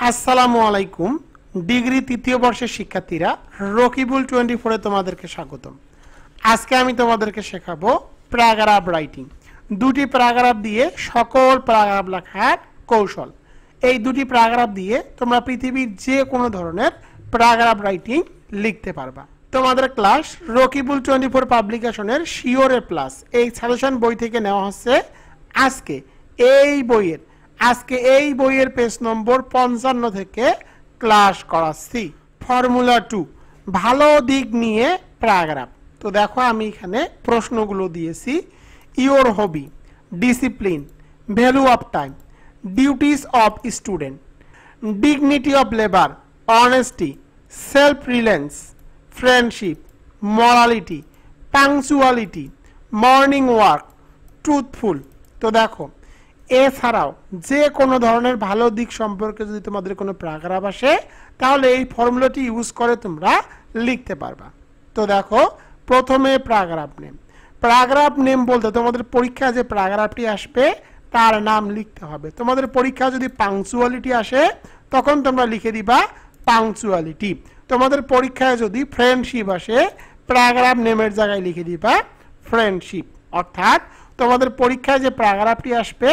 আসসালামু আলাইকুম। ডিগ্রি তৃতীয় বর্ষের শিক্ষার্থীরা, রকিবুল 24 এ তোমাদেরকে স্বাগতম। আজকে আমি তোমাদেরকে শেখাবো প্যারাগ্রাফ রাইটিং। দুটি প্যারাগ্রাফ দিয়ে সকল প্যারাগ্রাফ লেখার কৌশল। এই দুটি প্যারাগ্রাফ দিয়ে তোমরা পৃথিবীর যে কোনো ধরনের প্যারাগ্রাফ রাইটিং লিখতে পারবা। তোমাদের ক্লাস রকিবুল 24 পাবলিকেশনের শিওরে প্লাস এই সাজেশন বই থেকে নেওয়া হচ্ছে। আজকে এই বইয়ের পেজ নম্বর 55 থেকে ক্লাস করাচ্ছি। ফর্মুলা 2 ভালো দিক নিয়ে প্যারাগ্রাফ। তো দেখো আমি এখানে প্রশ্নগুলো দিয়েছি। Your hobby, discipline, value of time, duties of student, dignity of labour, honesty, self reliance, friendship, morality, punctuality, morning work, truthful. তো দেখো এছাড়াও যে কোনো ধরনের ভালো দিক সম্পর্কে যদি তোমাদের কোনো প্যারাগ্রাফ আসে তাহলে এই ফর্মুলাটি ইউজ করে তোমরা লিখতে পারবা। তো দেখো প্রথমে প্যারাগ্রাফ নেম বলতে তোমাদের পরীক্ষায় যে প্যারাগ্রাফটি আসবে তার নাম লিখতে হবে। তোমাদের পরীক্ষা যদি পাংচুয়ালিটি আসে তখন তোমরা লিখে দিবা পাংচুয়ালিটি। তোমাদের পরীক্ষায় যদি ফ্রেন্ডশিপ আসে প্যারাগ্রাফ নেমের জায়গায় লিখে দিবা ফ্রেন্ডশিপ। অর্থাৎ তোমাদের পরীক্ষায় যে প্যারাগ্রাফটি আসবে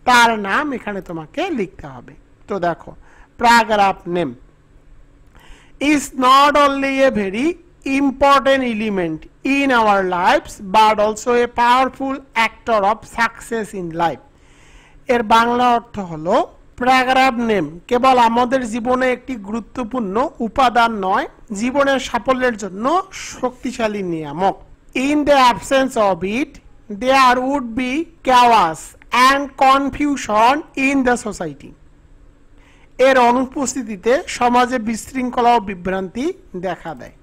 তার নাম এখানে তোমাকে লিখতে হবে। তো দেখো paragraph name is not only a very important element in our lives but also a powerful actor of success in life। এর বাংলা অর্থ হলো প্যারাগ্রাফ নেম কেবল আমাদের জীবনে একটি গুরুত্বপূর্ণ উপাদান নয়, জীবনের সাফল্যের জন্য শক্তিশালী নিয়ামক। In the absence of it there would be chaos and confusion in the society। এর অনুপস্থিতিতে সমাজে বিশৃঙ্খলা ও বিভ্রান্তি দেখা দেয়।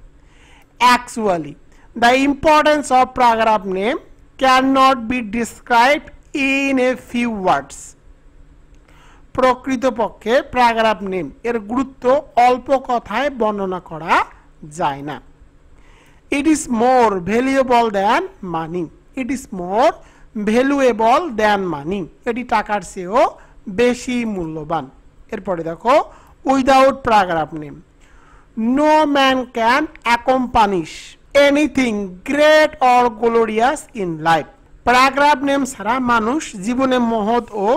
Actually, the importance of paragraph name cannot be described in a few words। প্রকৃতপক্ষে প্যারাগ্রাফ নেম এর গুরুত্ব অল্প কথায় বর্ণনা করা যায় না। It is more valuable than money। It is more valuable than money। এটি টাকার চেয়েও বেশি মূল্যবান। এরপরে দেখো without paragraph name no man can accomplish anything great or glorious in life. Paragraph name ছাড়া মানুষ জীবনে মহৎ ও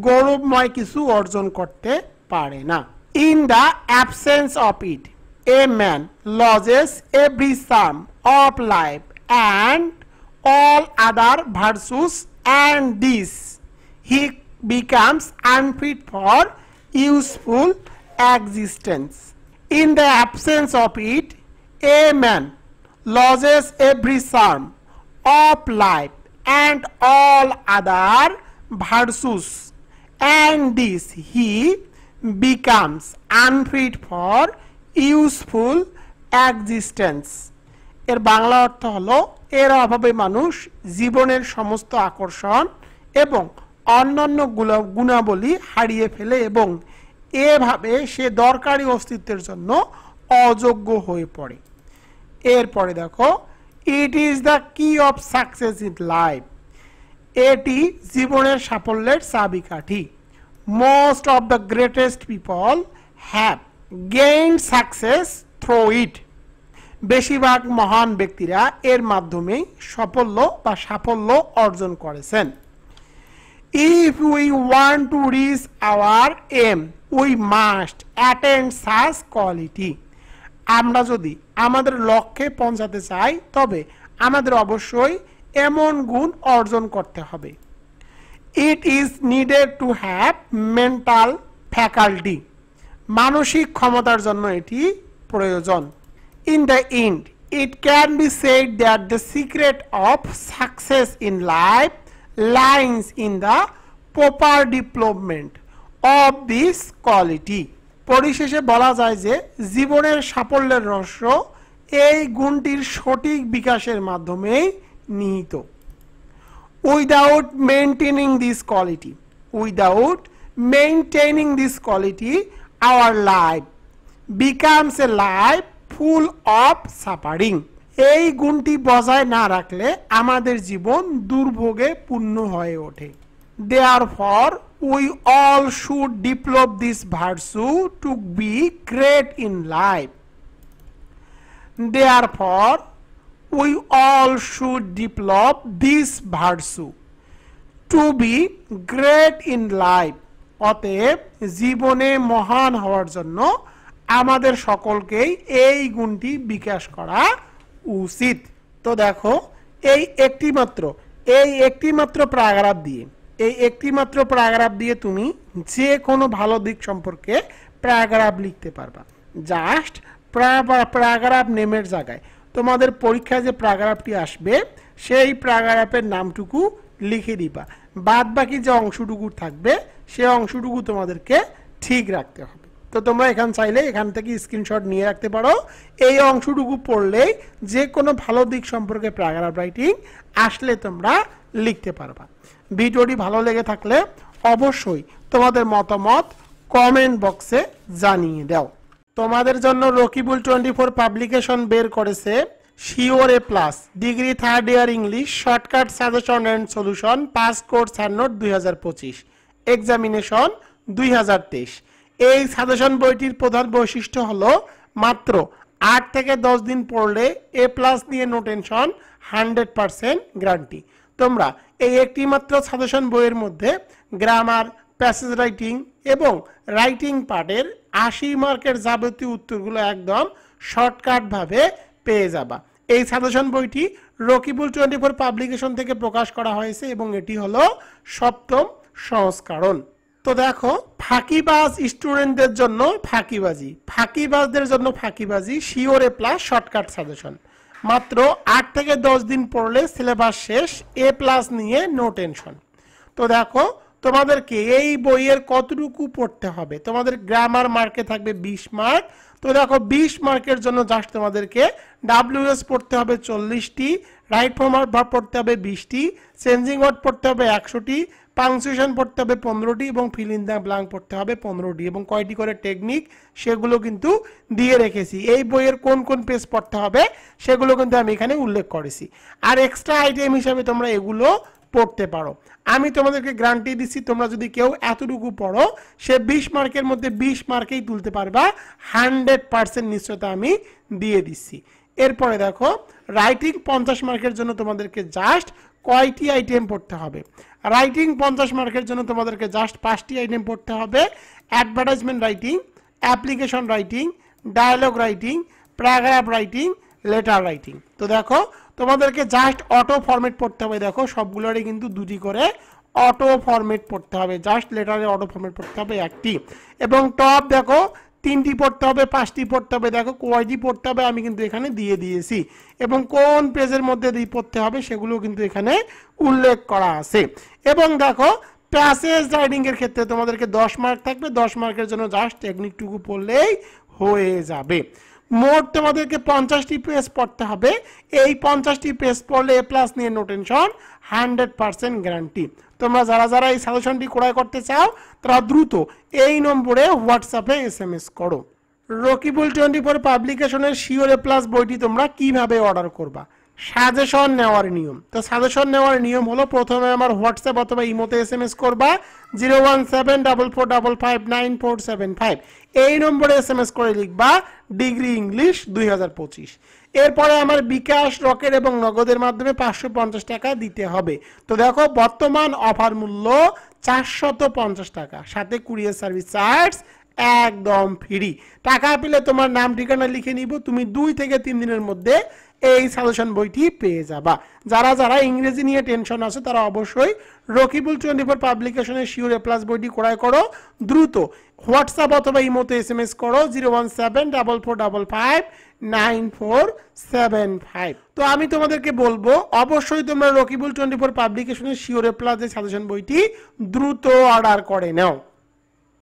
গৌরবময় কিছু অর্জন করতে পারে না। In the absence of it a man loses every sum of life and all other virtues, and this he becomes unfit for useful existence। In the absence of it a man loses every charm of life and all other virtues, and this he becomes unfit for useful existence। এর বাংলা অর্থ হলো এর অভাবে মানুষ জীবনের সমস্ত আকর্ষণ এবং অন্যান্য গুণাবলী হারিয়ে ফেলে এবং এভাবে সে দরকারি অস্তিত্বের জন্য অযোগ্য হয়ে পড়ে। এরপরে দেখো it is the key of success in life. এটি জীবনের সাফল্যের চাবিকাঠি। Most of the greatest people have gained success through it. বেশিরভাগ মহান ব্যক্তিরা এর মাধ্যমে সাফল্য অর্জন করেছেন। If we want to reach our aim we must attend such quality. আমরা যদি আমাদের লক্ষ্যে পৌঁছাতে চাই তবে আমাদের অবশ্যই এমন গুণ অর্জন করতে হবে। It is needed to have mental faculty. মানসিক ক্ষমতার জন্য এটি প্রয়োজন। In the end, it can be said that the secret of success in life lies in the proper development of this quality। পরিশেষে বলা যায় যে জীবনের সাফল্যের রহস্য এই গুণটির সঠিক বিকাশের মাধ্যমেই নিহিত। Without maintaining this quality, our life becomes a life full of suffering. এই গুণটি বজায় না রাখলে আমাদের জীবন দুর্ভোগে পূর্ণ হয়ে ওঠে। Therefore we all should develop this virtue to be great in life. Therefore, we all should develop this virtue to be great in life. অতএব জীবনে মহান হওয়ার জন্য আমাদের সকলকেই এই গুণটি বিকাশ করা উচিত। তো দেখো এই একটি মাত্র প্যারাগ্রাফ দিয়ে তুমি যে কোনো ভালো দিক সম্পর্কে প্যারাগ্রাফ লিখতে পারবা। জাস্ট প্যারাগ্রাফ নেমের জায়গায় তোমাদের পরীক্ষায় যে প্যারাগ্রাফটি আসবে সেই প্যারাগ্রাফের নামটুকু লিখে দিবা, বাদ বাকি যে অংশটুকু থাকবে সেই অংশটুকু তোমাদেরকে ঠিক রাখতে হবে। তো তোমরা চাইলে এখান থেকে স্ক্রিনশট নিয়ে রাখতে পারো। এই অংশটুকু পড়লেই যে কোনো ভালো দিক সম্পর্কে প্যারাগ্রাফ রাইটিং আসলে তোমরা লিখতে পারবা। ভিডিওটি ভালো লেগে থাকলে অবশ্যই তোমাদের মতামত কমেন্ট বক্সে জানিয়ে দাও। তোমাদের জন্য রকিবুল 24 পাবলিকেশন বের করেছে sure A plus degree 3rd year English shortcut suggestion and solution pass course and note 2025 examination 2023। এই সাজেশন বইটির প্রধান বৈশিষ্ট্য হলো মাত্র 8 থেকে 10 দিন পড়লে এ প্লাস নিয়ে নো টেনশন 100% গ্যারান্টি। তোমরা এই একটি মাত্র সাজেশন বইয়ের মধ্যে গ্রামার, প্যাসেজ রাইটিং এবং রাইটিং পার্টের 80 মার্কের যাবতীয় উত্তরগুলো একদম শর্টকাট ভাবে পেয়ে যাবা। এই সাজেশন বইটি রকিবুল 24 পাবলিকেশন থেকে প্রকাশ করা হয়েছে এবং এটি হলো 7ম সংস্করণ। তো দেখো ফাঁকিবাজ স্টুডেন্টদের জন্য ফাঁকিবাজদের জন্য ফাঁকিবাজি sure A plus shortcut suggestion. মাত্র 8 থেকে 10 দিন পড়লে সিলেবাস শেষ, এ প্লাস নিয়ে নো টেনশন। তো দেখো তোমাদেরকে এই বইয়ের কতটুকু পড়তে হবে। তোমাদের গ্রামার মার্কে থাকবে 20 মার্ক। তো দেখো 20 মার্কের জন্য জাস্ট তোমাদেরকে ডাব্লিউএস পড়তে হবে 40টি, রাইট ফর্ম ভার্ব পড়তে হবে 20টি, চেঞ্জিং ওয়ার্ড পড়তে হবে 100টি, পাংচুয়েশন পড়তে হবে 15টি এবং ফিল ইন দ্য ব্ল্যাঙ্ক পড়তে হবে 15টি এবং কয়টি করে টেকনিক সেগুলো কিন্তু দিয়ে রেখেছি। এই বইয়ের কোন কোন পেজ পড়তে হবে সেগুলো কিন্তু আমি এখানে উল্লেখ করেছি। আর এক্সট্রা আইটেম হিসাবে তোমরা এগুলো পড়তে পারো। আমি তোমাদেরকে গ্যারান্টি দিচ্ছি তোমরা যদি কেউ এতটুকু পড়ো সে 20 মার্কের মধ্যে 20 মার্কেই তুলতে পারবা, 100% নিশ্চয়তা আমি দিয়ে দিচ্ছি। এরপরে দেখো রাইটিং 50 মার্কের জন্য তোমাদেরকে জাস্ট কয়টি আইটেম পড়তে হবে। রাইটিং 50 মার্কের জন্য তোমাদেরকে জাস্ট 5টি আইটেম পড়তে হবে। Advertisement writing, application writing, dialogue writing, paragraph writing, letter writing. তো দেখো তোমাদেরকে জাস্ট অটো ফরম্যাট পড়তে হবে। দেখো সবগুলোরই কিন্তু 2টি করে অটো ফরম্যাট পড়তে হবে। জাস্ট লেটারে অটো ফরম্যাট পড়তে হবে 1টি এবং টপ দেখো 3টি পড়তে হবে, 5টি পড়তে হবে। দেখো কয়টি পড়তে হবে আমি কিন্তু এখানে দিয়ে দিয়েছি এবং কোন পেজের মধ্যে দিয়ে পড়তে হবে সেগুলো কিন্তু এখানে উল্লেখ করা আছে। এবং দেখো প্যাসেজ রাইটিং এর ক্ষেত্রে তোমাদেরকে 10 মার্ক থাকবে। 10 মার্কের জন্য জাস্ট টেকনিকটুকু পড়লেই হয়ে যাবে। মোট তোমাদেরকে 50টি পেজ পড়তে হবে। এই 50টি পেজ পড়লে এ প্লাস নিয়ে নো টেনশন 100% গ্যারান্টি। তোমরা যারা এই সাজেশনটি ক্রয় করতে চাও তারা দ্রুত এই নম্বরে হোয়াটসঅ্যাপে SMS করো। রকিবুল 24 পাবলিকেশনের শিওর এ প্লাস বইটি তোমরা কিভাবে অর্ডার করবা। সাজেশন নেওয়ার নিয়ম। তো সাজেশন নেওয়ার নিয়ম হলো প্রথমে আমার হোয়াটসঅ্যাপ অথবা ইমোতে SMS করবা 01744559475। এই নম্বরে SMS করে লিখবা ডিগ্রি ইংলিশ 2025। এরপরে আমার বিকাশ, রকেট এবং নগদের মাধ্যমে 550 টাকা দিতে হবে। তো দেখো বর্তমান অফার মূল্য 450 টাকা, সাথে কুরিয়ার সার্ভিস চার্জ একদম ফ্রি। টাকা পেলে তোমার নাম ঠিকানা লিখে নিব, তুমি 2 থেকে 3 দিনের মধ্যে এই সাজেশন বইটি পেয়ে যাবা। যারা ইংরেজি নিয়ে টেনশন আছে তারা অবশ্যই রকিবুল 24 পাবলিকেশনের শিওর এ প্লাস বইটি ক্রয় করো। দ্রুত হোয়াটসঅ্যাপ অথবা ইমোতে SMS করো 01744559475। তো আমি তোমাদেরকে বলবো অবশ্যই তোমরা Rakibul 24 পাবলিকেশনের sure A plus suggestion বইটি দ্রুত অর্ডার করে নাও।